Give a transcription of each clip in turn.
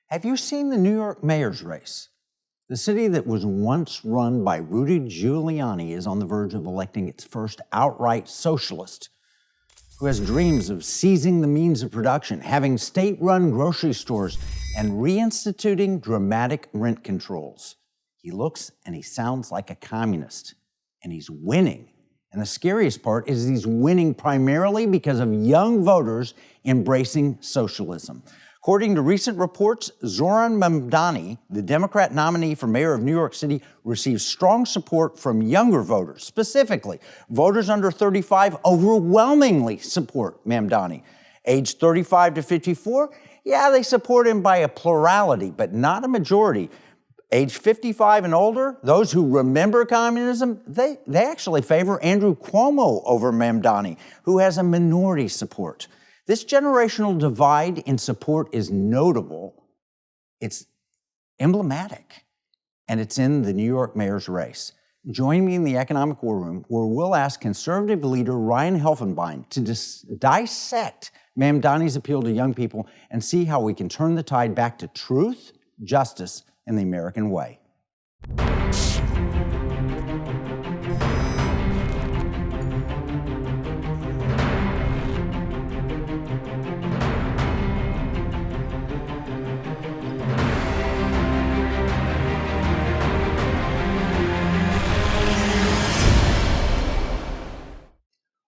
Have you seen the New York mayor's race? The city that was once run by Rudy Giuliani is on the verge of electing its first outright socialist, who has dreams of seizing the means of production, having state-run grocery stores, and reinstituting dramatic rent controls. He looks and he sounds like a communist, and he's winning. And the scariest part is he's winning primarily because of young voters embracing socialism. According to recent reports, Zoran Mamdani, the Democrat nominee for mayor of New York City, receives strong support from younger voters. Specifically, voters under 35 overwhelmingly support Mamdani. Age 35 to 54, yeah, they support him by a plurality, but not a majority. Age 55 and older, those who remember communism, they actually favor Andrew Cuomo over Mamdani, who has a minority support. This generational divide in support is notable, it's emblematic, and it's in the New York mayor's race. Join me in the Economic War Room, where we'll ask conservative leader Ryan Helfenbein to dissect Mamdani's appeal to young people and see how we can turn the tide back to truth, justice, and the American way.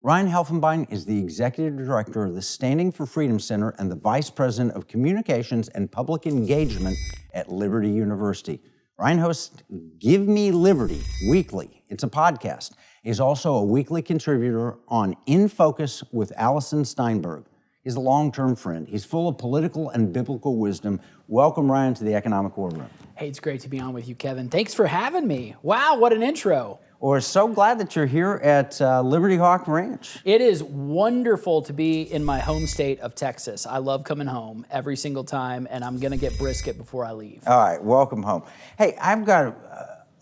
Ryan Helfenbein is the executive director of the Standing for Freedom Center and the vice president of communications and public engagement at Liberty University. Ryan hosts Give Me Liberty weekly. It's a podcast. He's also a weekly contributor on In Focus with Allison Steinberg. He's a long-term friend. He's full of political and biblical wisdom. Welcome, Ryan, to the Economic War Room. Hey, it's great to be on with you, Kevin. Thanks for having me. Wow, what an intro. We're so glad that you're here at Liberty Hawk Ranch. It is wonderful to be in my home state of Texas. I love coming home every single time, and I'm going to get brisket before I leave. All right, welcome home. Hey, I've got an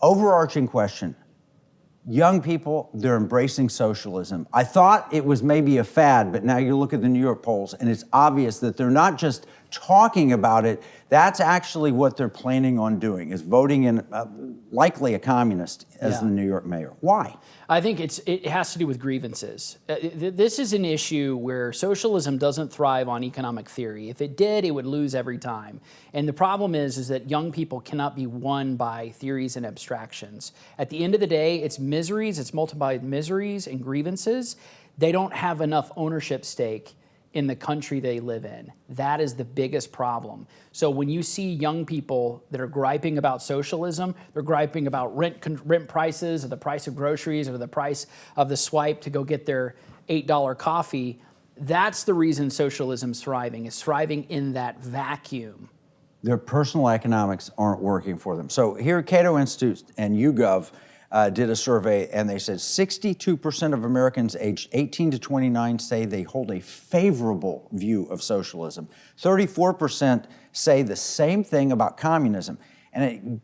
overarching question. Young people, they're embracing socialism. I thought it was maybe a fad, but now you look at the New York polls, and it's obvious that they're not just talking about it, that's actually what they're planning on doing, is voting in likely a communist as the New York mayor. Why? I think it has to do with grievances. This is an issue where socialism doesn't thrive on economic theory. If it did, it would lose every time. And the problem is that young people cannot be won by theories and abstractions. At the end of the day, it's miseries, it's multiplied miseries and grievances. They don't have enough ownership stake in the country they live in. That is the biggest problem. So when you see young people that are griping about socialism, they're griping about rent prices or the price of groceries or the price of the swipe to go get their $8 coffee, that's the reason socialism's thriving. It's thriving in that vacuum. Their personal economics aren't working for them. So here at Cato Institute and YouGov did a survey, and they said 62% of Americans aged 18 to 29 say they hold a favorable view of socialism. 34% say the same thing about communism. And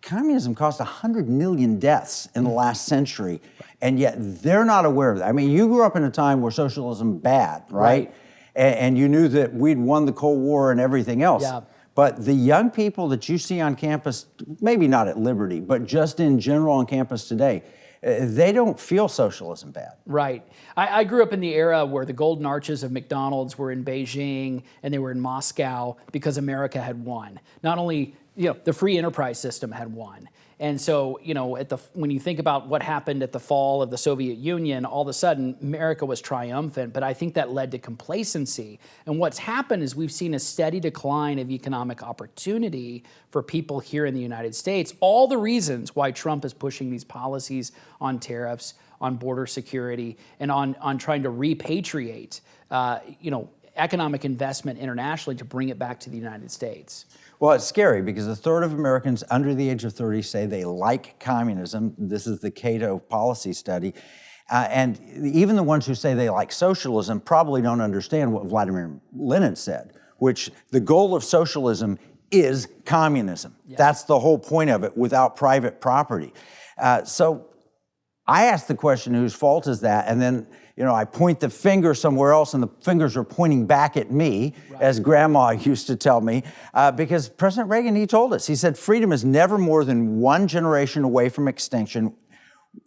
communism caused 100 million deaths in the last century, and yet they're not aware of that. I mean, you grew up in a time where socialism bad, right? And you knew that we'd won the Cold War and everything else. Yeah. But the young people that you see on campus, maybe not at Liberty, but just in general on campus today, they don't feel socialism bad. Right. I grew up in the era where the golden arches of McDonald's were in Beijing and they were in Moscow because America had won. Not only, the free enterprise system had won. And so, when you think about what happened at the fall of the Soviet Union, all of a sudden America was triumphant, but I think that led to complacency. And what's happened is we've seen a steady decline of economic opportunity for people here in the United States. All the reasons why Trump is pushing these policies on tariffs, on border security, and on trying to repatriate, economic investment internationally to bring it back to the United States. Well, it's scary because a third of Americans under the age of 30 say they like communism. This is the Cato policy study. And even the ones who say they like socialism probably don't understand what Vladimir Lenin said, which the goal of socialism is communism. Yeah. That's the whole point of it, without private property. So I ask the question, whose fault is that? And then, I point the finger somewhere else and the fingers are pointing back at me, as Grandma used to tell me, because President Reagan, he told us, he said, freedom is never more than one generation away from extinction.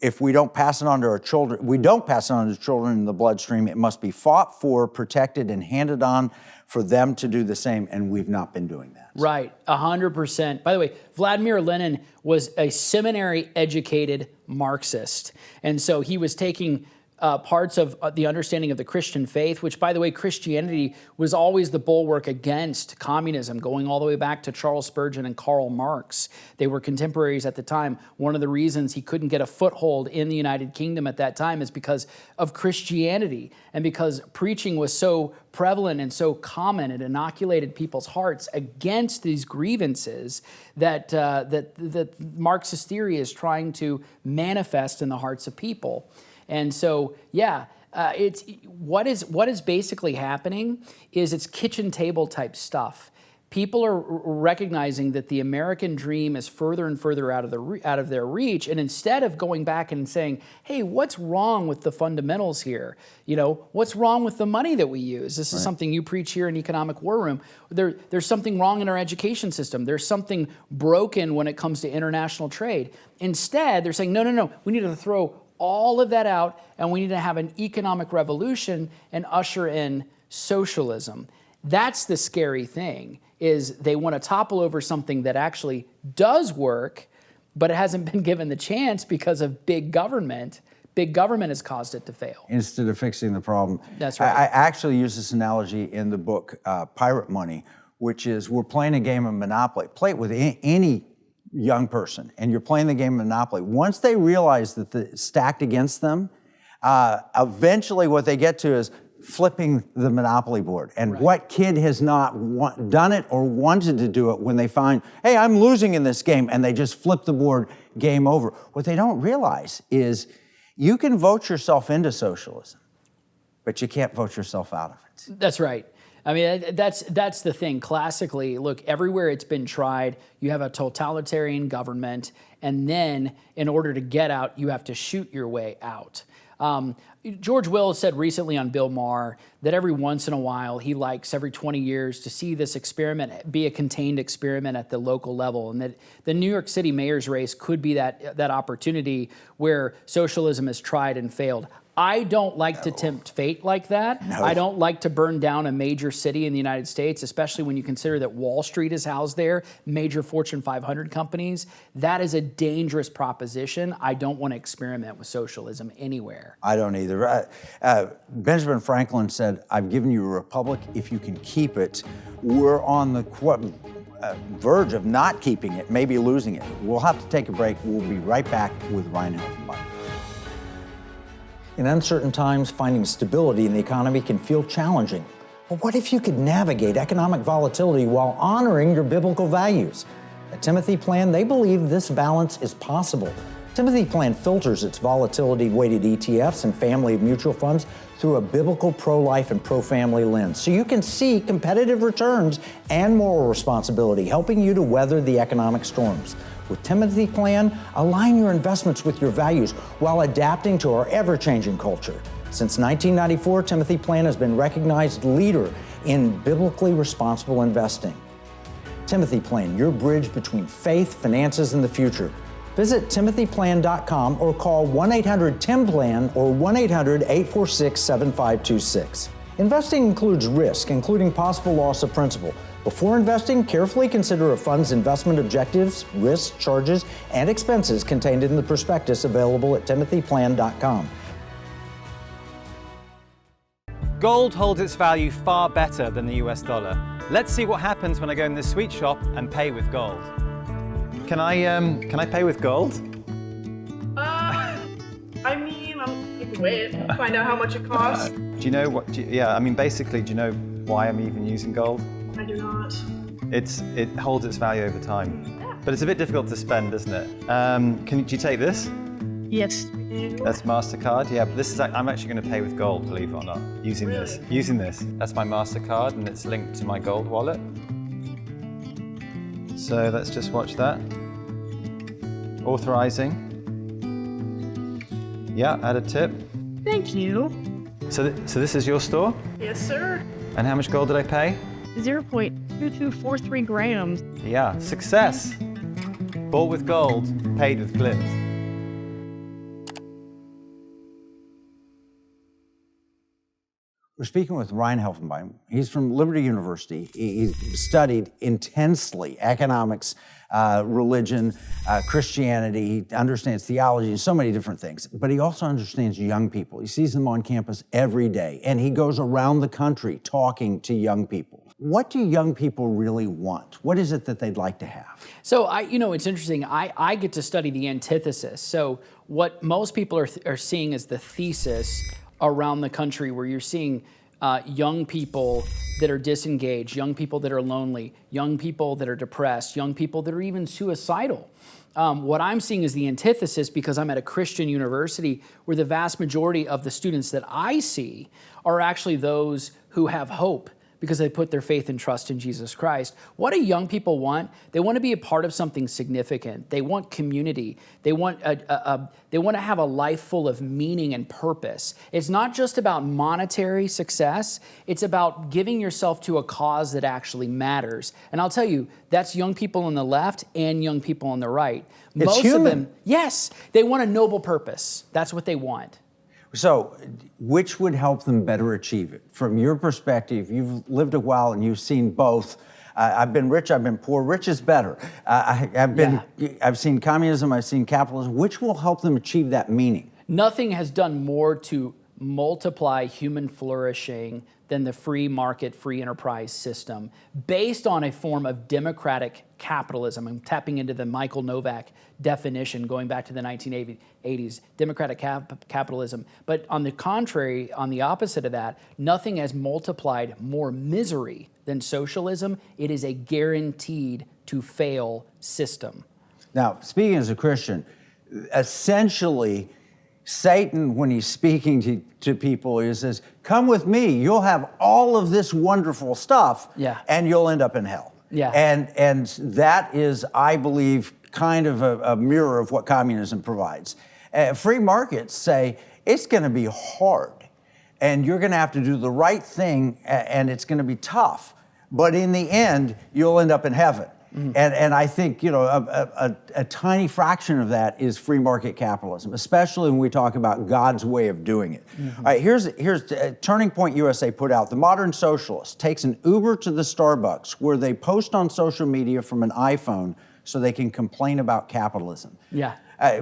If we don't pass it on to our children, in the bloodstream. It must be fought for, protected, and handed on for them to do the same, and we've not been doing that. Right, 100%. By the way, Vladimir Lenin was a seminary-educated Marxist, and so he was taking parts of the understanding of the Christian faith, which, by the way, Christianity was always the bulwark against communism, going all the way back to Charles Spurgeon and Karl Marx. They were contemporaries at the time. One of the reasons he couldn't get a foothold in the United Kingdom at that time is because of Christianity, and because preaching was so prevalent and so common, it inoculated people's hearts against these grievances that Marxist theory is trying to manifest in the hearts of people. And so, it's what is basically happening is it's kitchen table type stuff. People are recognizing that the American dream is further and further out of their reach, and instead of going back and saying, "Hey, what's wrong with the fundamentals here? What's wrong with the money that we use?" This is something you preach here in Economic War Room. There's something wrong in our education system. There's something broken when it comes to international trade. Instead, they're saying, "No, we need to throw all of that out, and we need to have an economic revolution and usher in socialism." That's the scary thing, is they want to topple over something that actually does work, but it hasn't been given the chance because of big government. Big government has caused it to fail. Instead of fixing the problem. That's right. I actually use this analogy in the book, Pirate Money, which is we're playing a game of Monopoly. Play it with any young person, and you're playing the game of Monopoly. Once they realize that it's stacked against them, eventually what they get to is flipping the Monopoly board. And what kid has not done it or wanted to do it when they find, hey, I'm losing in this game, and they just flip the board, game over. What they don't realize is you can vote yourself into socialism, but you can't vote yourself out of it. That's right. I mean, that's the thing. Classically, look, everywhere it's been tried, you have a totalitarian government, and then in order to get out, you have to shoot your way out. George Will said recently on Bill Maher that every once in a while he likes, every 20 years, to see this experiment be a contained experiment at the local level, and that the New York City mayor's race could be that opportunity where socialism is tried and failed. I don't like to tempt fate like that. No. I don't like to burn down a major city in the United States, especially when you consider that Wall Street is housed there, major Fortune 500 companies. That is a dangerous proposition. I don't want to experiment with socialism anywhere. I don't either. Benjamin Franklin said, "I've given you a republic if you can keep it." We're on the verge of not keeping it, maybe losing it. We'll have to take a break. We'll be right back with Ryan Helfenbein. In uncertain times, finding stability in the economy can feel challenging. But what if you could navigate economic volatility while honoring your biblical values? At Timothy Plan, they believe this balance is possible. Timothy Plan filters its volatility-weighted ETFs and family of mutual funds through a biblical pro-life and pro-family lens, so you can see competitive returns and moral responsibility, helping you to weather the economic storms. With Timothy Plan, align your investments with your values while adapting to our ever-changing culture. Since 1994, Timothy Plan has been recognized leader in biblically responsible investing. Timothy Plan, your bridge between faith, finances, and the future. Visit timothyplan.com or call 1-800-TIM-PLAN or 1-800-846-7526. Investing includes risk, including possible loss of principal. Before investing, carefully consider a fund's investment objectives, risks, charges, and expenses contained in the prospectus available at timothyplan.com. Gold holds its value far better than the US dollar. Let's see what happens when I go in this sweet shop and pay with gold. Can I pay with gold? I mean, you can wait, find out how much it costs. Do you know what? Basically, do you know why I'm even using gold? I do not. It holds its value over time, but it's a bit difficult to spend, isn't it? Do you take this? Yes. That's MasterCard. Yeah, but this is. I'm actually going to pay with gold, believe it or not. Using this. That's my MasterCard, and it's linked to my gold wallet. So let's just watch that. Authorizing. Yeah, add a tip. Thank you. So this is your store? Yes, sir. And how much gold did I pay? 0.2243 grams. Yeah, success. Bought with gold, paid with glint. We're speaking with Ryan Helfenbein. He's from Liberty University. He studied intensely economics, religion, Christianity. He understands theology and so many different things. But he also understands young people. He sees them on campus every day, and he goes around the country talking to young people. What do young people really want? What is it that they'd like to have? So it's interesting. I get to study the antithesis. So what most people are seeing is the thesis around the country, where you're seeing young people that are disengaged, young people that are lonely, young people that are depressed, young people that are even suicidal. What I'm seeing is the antithesis, because I'm at a Christian university where the vast majority of the students that I see are actually those who have hope because they put their faith and trust in Jesus Christ. What do young people want? They want to be a part of something significant. They want community. They want to have a life full of meaning and purpose. It's not just about monetary success. It's about giving yourself to a cause that actually matters. And I'll tell you, that's young people on the left and young people on the right. It's human. Of them, yes, they want a noble purpose. That's what they want. So, which would help them better achieve it? From your perspective, you've lived a while and you've seen both. I've been rich, I've been poor. Rich is better. I've seen communism, I've seen capitalism. Which will help them achieve that meaning? Nothing has done more to multiply human flourishing than the free market, free enterprise system, based on a form of democratic capitalism. I'm tapping into the Michael Novak definition going back to the 1980s, democratic capitalism. But on the contrary, on the opposite of that, nothing has multiplied more misery than socialism. It is a guaranteed to fail system. Now, speaking as a Christian, essentially, Satan, when he's speaking to people, he says, come with me, you'll have all of this wonderful stuff, and you'll end up in hell. And that is, I believe, kind of a mirror of what communism provides. Free markets say it's going to be hard, and you're going to have to do the right thing, and it's going to be tough. But in the end, you'll end up in heaven. Mm-hmm. And I think, a tiny fraction of that is free market capitalism, especially when we talk about God's way of doing it. Mm-hmm. All right, here's Turning Point USA put out, the modern socialist takes an Uber to the Starbucks where they post on social media from an iPhone so they can complain about capitalism.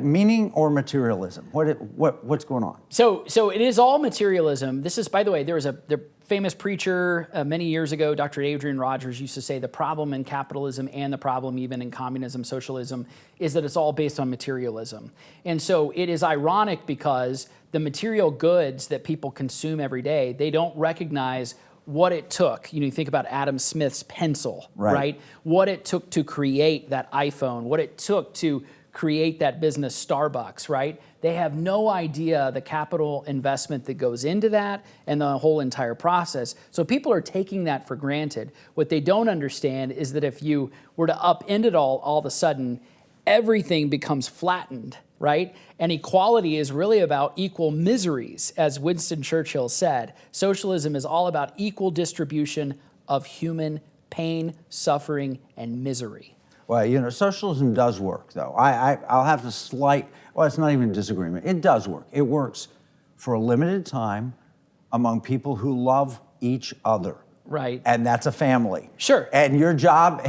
Meaning or materialism? What's going on? So it is all materialism. This is, by the way, there was a famous preacher many years ago, Dr. Adrian Rogers, used to say the problem in capitalism and the problem even in communism, socialism, is that it's all based on materialism. And so it is ironic because the material goods that people consume every day, they don't recognize what it took. You think about Adam Smith's pencil, right? What it took to create that iPhone, what it took to create that business Starbucks, right? They have no idea the capital investment that goes into that and the whole entire process. So people are taking that for granted. What they don't understand is that if you were to upend it all of a sudden, everything becomes flattened, right? And equality is really about equal miseries, as Winston Churchill said. Socialism is all about equal distribution of human pain, suffering, and misery. Well, socialism does work, though. I'll have a slight, it's not even a disagreement. It does work. It works for a limited time among people who love each other. Right. And that's a family. Sure. And your job,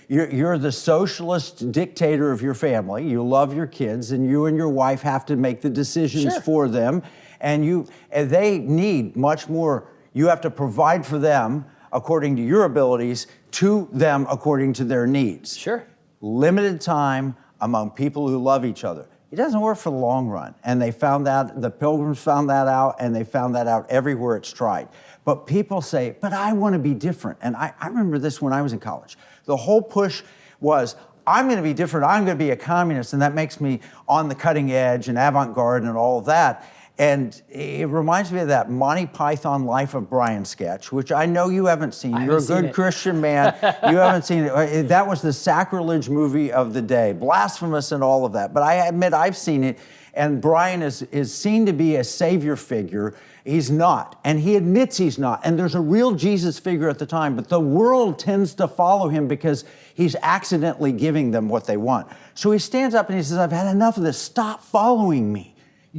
you're the socialist dictator of your family. You love your kids, and you and your wife have to make the decisions for them. And they need much more. You have to provide for them according to your abilities, to them according to their needs. Sure. Limited time among people who love each other. It doesn't work for the long run. And they found that, the Pilgrims found that out, and they found that out everywhere it's tried. But people say, but I want to be different. And I remember this when I was in college. The whole push was, I'm going to be different, I'm going to be a communist, and that makes me on the cutting edge and avant-garde and all of that. And it reminds me of that Monty Python Life of Brian sketch, which I know you haven't seen. You're a good Christian man. You haven't seen it. That was the sacrilege movie of the day, blasphemous and all of that. But I admit I've seen it. And Brian is seen to be a savior figure. He's not, and he admits he's not. And there's a real Jesus figure at the time, but the world tends to follow him because he's accidentally giving them what they want. So he stands up and he says, I've had enough of this. Stop following me.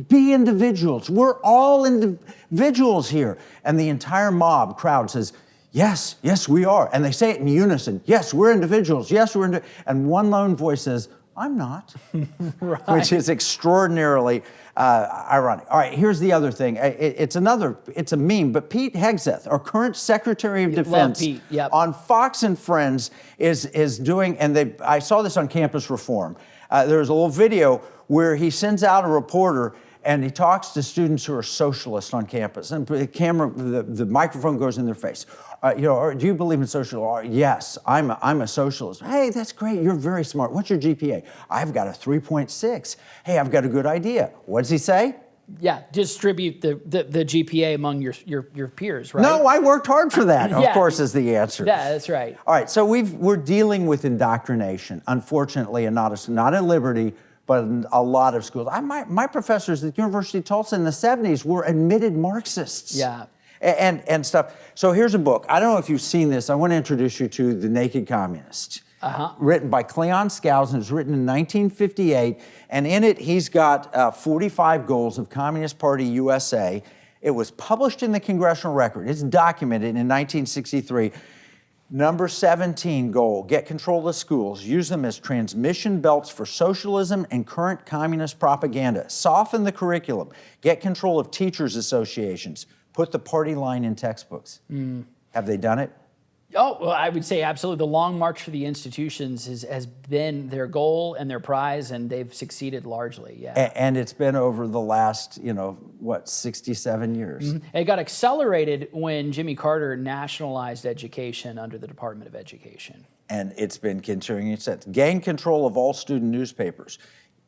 Be individuals. We're all individuals here. And the entire mob crowd says, yes, yes, we are. And they say it in unison. Yes, we're individuals. Yes, we're individuals. And one lone voice says, I'm not, right. Which is extraordinarily ironic. All right, here's the other thing. It's a meme, but Pete Hegseth, our current Secretary of Defense, Pete. Yep. on Fox and Friends is doing, and I saw this on Campus Reform. There's a little video where he sends out a reporter and he talks to students who are socialists on campus. And the microphone goes in their face. Do you believe in socialism? Yes, I'm a socialist. Hey, that's great. You're very smart. What's your GPA? I've got a 3.6. Hey, I've got a good idea. What does he say? Yeah, distribute the GPA among your peers, right? No, I worked hard for that, Yeah. of course, is the answer. Yeah, that's right. All right, so we're dealing with indoctrination, unfortunately, and not at Liberty, but in a lot of schools. My professors at the University of Tulsa in the 70s were admitted Marxists. Yeah. And stuff. So here's a book. I don't know if you've seen this. I want to introduce you to The Naked Communist. Written by Cleon Skousen. It was written in 1958. And in it, he's got 45 goals of Communist Party USA. It was published in the Congressional Record. It's documented in 1963. Number 17 goal, get control of the schools. Use them as transmission belts for socialism and current communist propaganda. Soften the curriculum. Get control of teachers' associations. Put the party line in textbooks. Have they done it? Oh, well, I would say absolutely. The long march for the institutions has been their goal and their prize, and they've succeeded largely, yeah. And it's been over the last, 67 years. Mm-hmm. It got accelerated when Jimmy Carter nationalized education under the Department of Education. And it's been continuing since. Gain control of all student newspapers.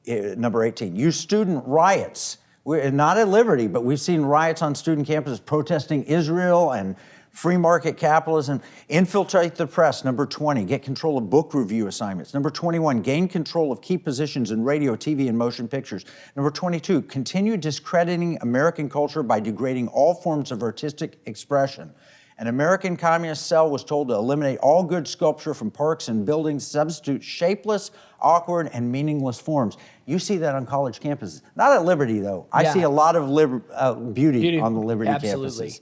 Number 18, use student riots. We're not at Liberty, but we've seen riots on student campuses protesting Israel and free market capitalism. Infiltrate the press. Number 20, get control of book review assignments. Number 21, gain control of key positions in radio, TV, and motion pictures. Number 22, continue discrediting American culture by degrading all forms of artistic expression. An American communist cell was told to eliminate all good sculpture from parks and buildings, substitute shapeless, awkward, and meaningless forms. You see that on college campuses. Not at Liberty, though. I see a lot of beauty on the Liberty campuses.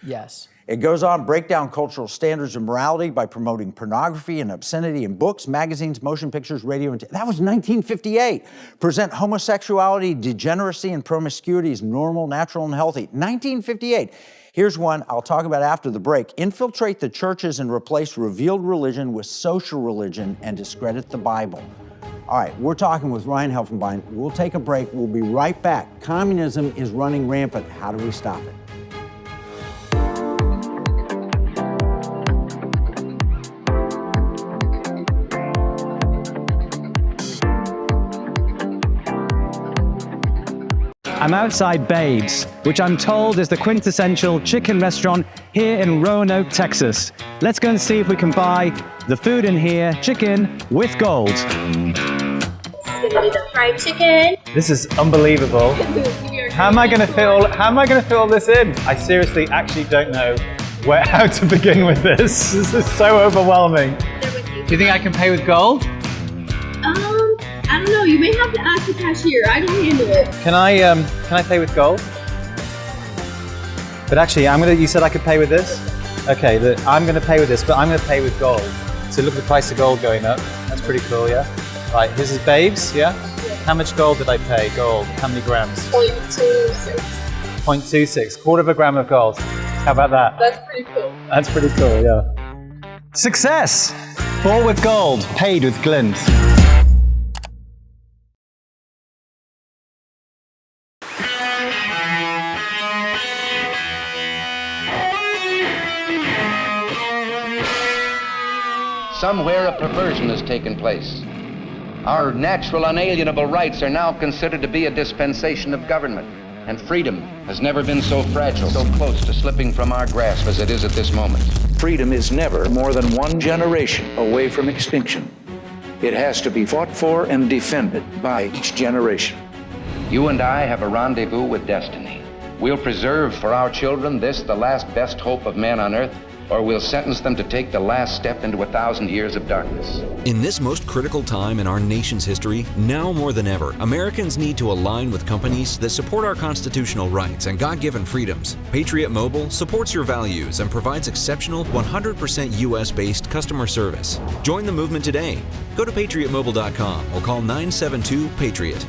Yes. It goes on, break down cultural standards of morality by promoting pornography and obscenity in books, magazines, motion pictures, radio, and that was 1958. Present homosexuality, degeneracy, and promiscuity as normal, natural, and healthy. 1958. Here's one I'll talk about after the break. Infiltrate the churches and replace revealed religion with social religion and discredit the Bible. All right, we're talking with Ryan Helfenbein. We'll take a break. We'll be right back. Communism is running rampant. How do we stop it? I'm outside Babe's, which I'm told is the quintessential chicken restaurant here in Roanoke, Texas. Let's go and see if we can buy the food in here, chicken with gold. This is gonna be the fried chicken. This is unbelievable. How am I going to fit all this in? I seriously actually don't know how to begin with this. This is so overwhelming. They're with you. Do you think I can pay with gold? I don't know. You may have to ask the cashier. I don't handle it. Can I pay with gold? But actually, you said I could pay with this? Okay, I'm gonna pay with this, but I'm gonna pay with gold. So look at the price of gold going up. That's pretty cool, yeah? Right, this is Babes, yeah? How much gold did I pay? Gold, how many grams? 0.26. 0.26, quarter of a gram of gold. How about that? That's pretty cool. That's pretty cool, yeah. Success! Bought with gold, paid with glint. Somewhere a perversion has taken place. Our natural unalienable rights are now considered to be a dispensation of government, and freedom has never been so fragile, so close to slipping from our grasp as it is at this moment. Freedom is never more than one generation away from extinction. It has to be fought for and defended by each generation. You and I have a rendezvous with destiny. We'll preserve for our children this, the last best hope of man on earth, or we'll sentence them to take the last step into 1,000 years of darkness. In this most critical time in our nation's history, now more than ever, Americans need to align with companies that support our constitutional rights and God-given freedoms. Patriot Mobile supports your values and provides exceptional 100% US-based customer service. Join the movement today. Go to patriotmobile.com or call 972-PATRIOT.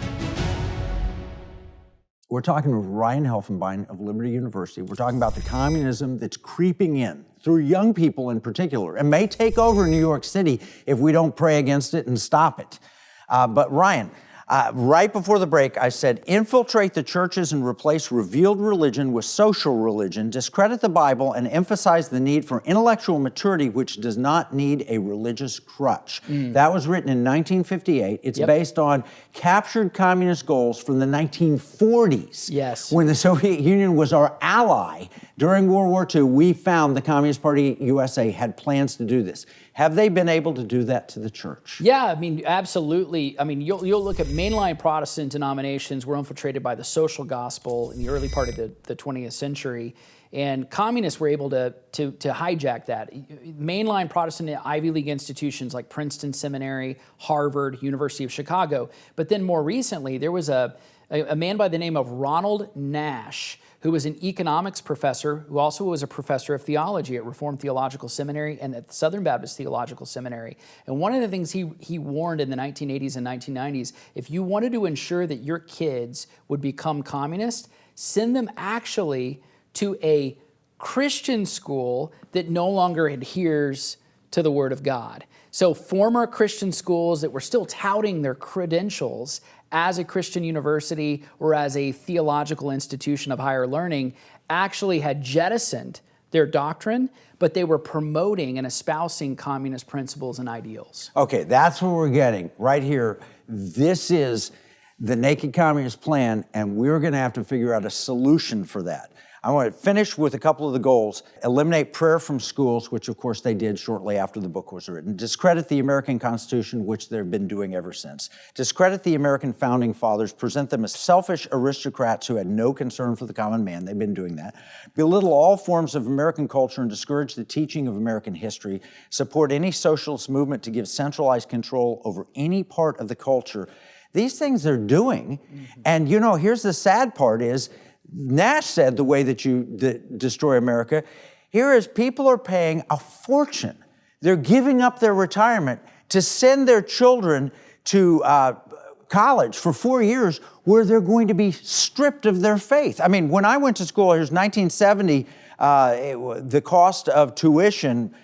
We're talking with Ryan Helfenbein of Liberty University. We're talking about the communism that's creeping in through young people in particular and may take over New York City if we don't pray against it and stop it. But Ryan, right before the break, I said, infiltrate the churches and replace revealed religion with social religion, discredit the Bible, and emphasize the need for intellectual maturity, which does not need a religious crutch. That was written in 1958. It's based on captured communist goals from the 1940s. Yes. When the Soviet Union was our ally during World War II, we found the Communist Party USA had plans to do this. Have they been able to do that to the church? Yeah, I mean, absolutely. I mean, you'll look at mainline Protestant denominations were infiltrated by the social gospel in the early part of the 20th century, and communists were able to hijack that. Mainline Protestant Ivy League institutions like Princeton Seminary, Harvard, University of Chicago. But then more recently, there was a man by the name of Ronald Nash, who was an economics professor, who also was a professor of theology at Reformed Theological Seminary and at the Southern Baptist Theological Seminary. And one of the things he warned in the 1980s and 1990s, if you wanted to ensure that your kids would become communist, send them actually to a Christian school that no longer adheres to the Word of God. So former Christian schools that were still touting their credentials as a Christian university or as a theological institution of higher learning actually had jettisoned their doctrine, but they were promoting and espousing communist principles and ideals. Okay, that's what we're getting right here. This is the naked communist plan, and we're going to have to figure out a solution for that. I want to finish with a couple of the goals. Eliminate prayer from schools, which of course they did shortly after the book was written. Discredit the American Constitution, which they've been doing ever since. Discredit the American Founding Fathers, present them as selfish aristocrats who had no concern for the common man. They've been doing that. Belittle all forms of American culture and discourage the teaching of American history. Support any socialist movement to give centralized control over any part of the culture. These things they're doing, and you know, here's the sad part is, Nash said the way that you destroy America, here is people are paying a fortune. They're giving up their retirement to send their children to college for 4 years where they're going to be stripped of their faith. I mean, when I went to school, here's 1970, the cost of tuition,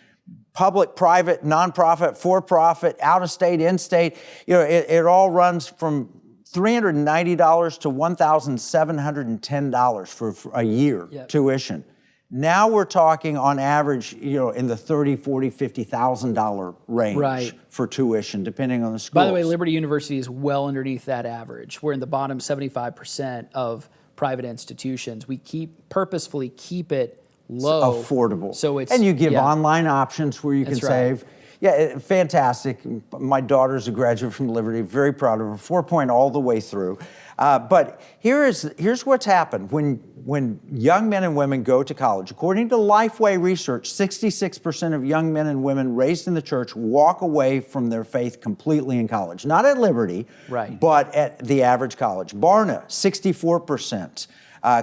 public, private, nonprofit, for-profit, out-of-state, in-state, you know, it all runs from $390 to $1,710 for a year tuition. Now we're talking on average, you know, in the $30,000, $40,000, $50,000 range for tuition, depending on the school. By the way, Liberty University is well underneath that average. We're in the bottom 75% of private institutions. We purposefully keep it low, affordable. So it's and you give online options where you can save. Yeah, fantastic. My daughter's a graduate from Liberty, very proud of her, 4.0 all the way through. But here's what's happened. When young men and women go to college, according to Lifeway research, 66% of young men and women raised in the church walk away from their faith completely in college. Not at Liberty, but at the average college. Barna, 64%.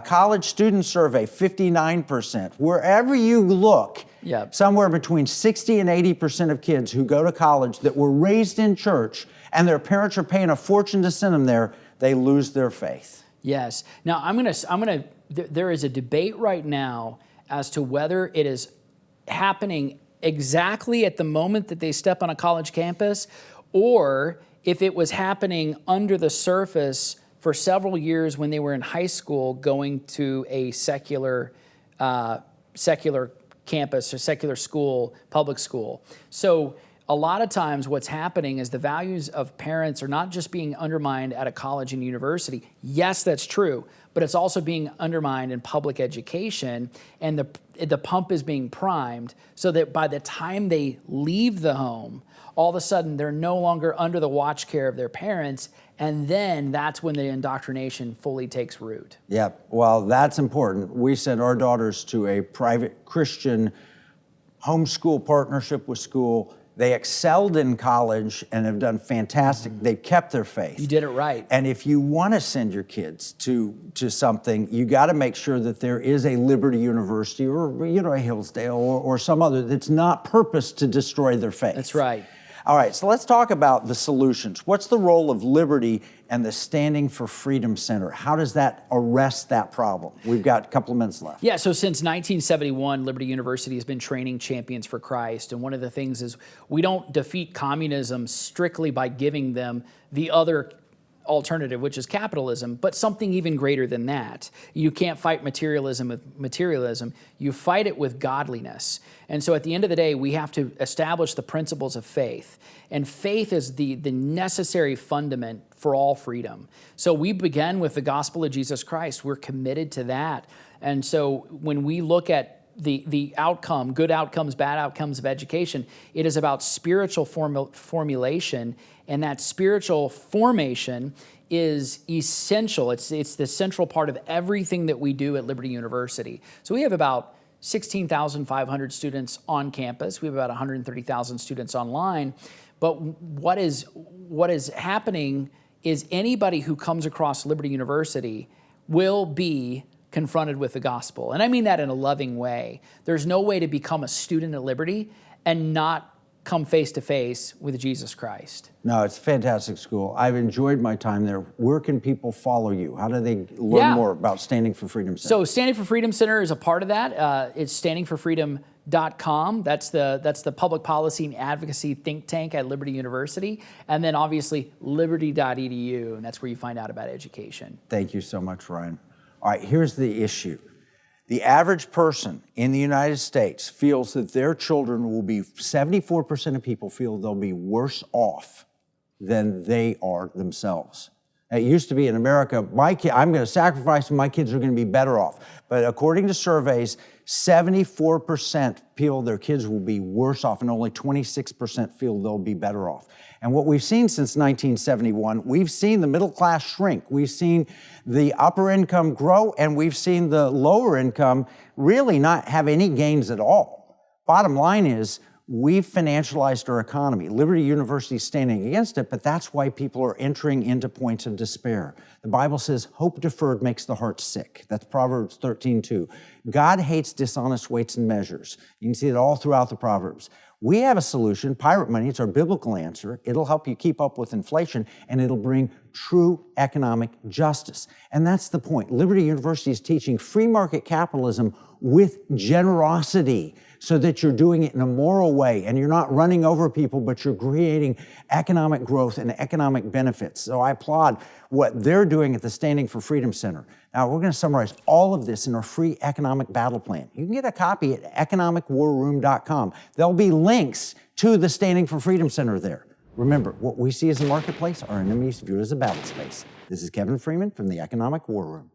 College student survey, 59%. Wherever you look, somewhere between 60 and 80% of kids who go to college that were raised in church and their parents are paying a fortune to send them there, they lose their faith. Yes. Now, there is a debate right now as to whether it is happening exactly at the moment that they step on a college campus, or if it was happening under the surface for several years when they were in high school going to a secular campus or secular school, public school. So a lot of times what's happening is the values of parents are not just being undermined at a college and university. Yes, that's true, but it's also being undermined in public education, and the pump is being primed so that by the time they leave the home, all of a sudden they're no longer under the watch care of their parents, and then that's when the indoctrination fully takes root. Yeah, well, that's important. We sent our daughters to a private Christian homeschool partnership with school. They excelled in college and have done fantastic. They've kept their faith. You did it right. And if you want to send your kids to something, you got to make sure that there is a Liberty University or a Hillsdale or some other that's not purposed to destroy their faith. That's right. All right, so let's talk about the solutions. What's the role of Liberty and the Standing for Freedom Center? How does that arrest that problem? We've got a couple of minutes left. Yeah, so since 1971, Liberty University has been training champions for Christ. And one of the things is we don't defeat communism strictly by giving them the other alternative, which is capitalism, but something even greater than that. You can't fight materialism with materialism. You fight it with godliness. And so at the end of the day, we have to establish the principles of faith. And faith is the necessary fundament for all freedom. So we begin with the gospel of Jesus Christ. We're committed to that. And so when we look at the outcome, good outcomes, bad outcomes of education, it is about spiritual formulation, and that spiritual formation is essential. It's the central part of everything that we do at Liberty University. So we have about 16,500 students on campus. We have about 130,000 students online. But what is happening is anybody who comes across Liberty University will be confronted with the gospel. And I mean that in a loving way. There's no way to become a student at Liberty and not come face to face with Jesus Christ. No, it's a fantastic school. I've enjoyed my time there. Where can people follow you? How do they learn more about Standing for Freedom Center? So Standing for Freedom Center is a part of that. It's standingforfreedom.com. That's the public policy and advocacy think tank at Liberty University. And then obviously liberty.edu, and that's where you find out about education. Thank you so much, Ryan. All right, here's the issue. The average person in the United States feels that their children will be, 74% of people feel they'll be worse off than they are themselves. It used to be in America, I'm going to sacrifice and my kids are going to be better off. But according to surveys, 74% feel their kids will be worse off and only 26% feel they'll be better off. And what we've seen since 1971, we've seen the middle class shrink. We've seen the upper income grow, and we've seen the lower income really not have any gains at all. Bottom line is, we've financialized our economy. Liberty University is standing against it, but that's why people are entering into points of despair. The Bible says, hope deferred makes the heart sick. That's Proverbs 13:2. God hates dishonest weights and measures. You can see it all throughout the Proverbs. We have a solution, pirate money. It's our biblical answer. It'll help you keep up with inflation, and it'll bring true economic justice. And that's the point. Liberty University is teaching free market capitalism with generosity, so that you're doing it in a moral way and you're not running over people, but you're creating economic growth and economic benefits. So I applaud what they're doing at the Standing for Freedom Center. Now, we're going to summarize all of this in our free economic battle plan. You can get a copy at economicwarroom.com. There'll be links to the Standing for Freedom Center there. Remember, what we see as a marketplace, our enemies view as a battle space. This is Kevin Freeman from the Economic War Room.